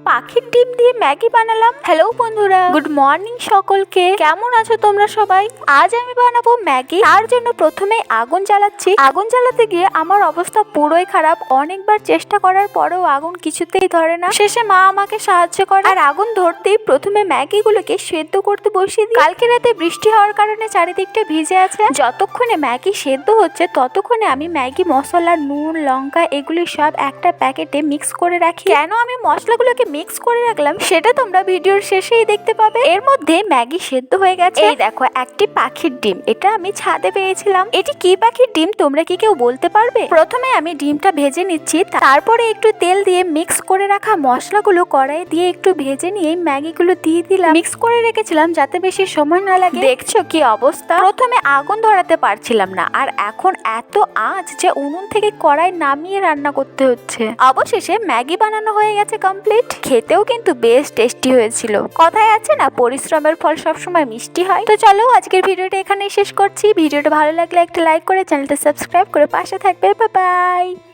পাখির ডিম দিয়ে ম্যাগি বানালাম। হ্যালো বন্ধুরা, গুড মর্নিং সকলকে। কেমন আছো তোমরা সবাই? আজ আমি বানাবো ম্যাগি। তার জন্য প্রথমে আগুন জ্বালাচ্ছি। আগুন জ্বালাতে গিয়ে আমার অবস্থা পুরোই খারাপ। অনেকবার চেষ্টা করার পরেও আগুন কিছুতেই ধরে না। শেষে মা আমাকে সাহায্য করে, আর আগুন ধরতেই প্রথমে ম্যাগি গুলোকে সেদ্ধ করতে বসিয়ে দিই। কালকে রাতে বৃষ্টি হওয়ার কারণে চারিদিকটা ভিজে আছে। যতক্ষণে ম্যাগি সেদ্ধ হচ্ছে ততক্ষণে আমি ম্যাগি মশলা, নুন, লঙ্কা এগুলি সব একটা প্যাকেটে মিক্স করে রাখি। কেন আমি মশলাগুলোকে মিক্স করে রাখলাম সেটা তোমরা ভিডিওর শেষেই দেখতে পাবে। এর মধ্যে ম্যাগি সেদ্ধ হয়ে গেছে। এই দেখো, একটি পাখির ডিম। এটা আমি ছাদে পেয়েছিলাম। এটি কি পাখির ডিম তোমরা কি কেউ বলতে পারবে? প্রথমে আমি ডিমটা ভেজে নিচ্ছি, তারপরে একটু তেল দিয়ে মিক্স করে রাখা মশলাগুলো কড়াই দিয়ে একটু ভেজে নিয়ে ম্যাগিগুলো দিয়ে দিলাম। মিক্স করে রেখেছিলাম যাতে বেশি সময় না লাগে। দেখছো কি অবস্থা? প্রথমে আগুন ধরাতে পারছিলাম না, আর এখন এত আঁচ যে উনুন থেকে কড়াই নামিয়ে রান্না করতে হচ্ছে। অবশেষে ম্যাগি বানানো হয়ে গেছে কমপ্লিট। খেতেও কিন্তু বেশ টেস্টি হয়েছিল। কথায় আছে না, পরিশ্রমের ফল সবসময় মিষ্টি হয়। তো চলো, আজকের ভিডিওটা এখানেই শেষ করছি। ভিডিওটা ভালো লাগলে একটা লাইক করে চ্যানেলটা সাবস্ক্রাইব করে পাশে থাকবে। Bye bye.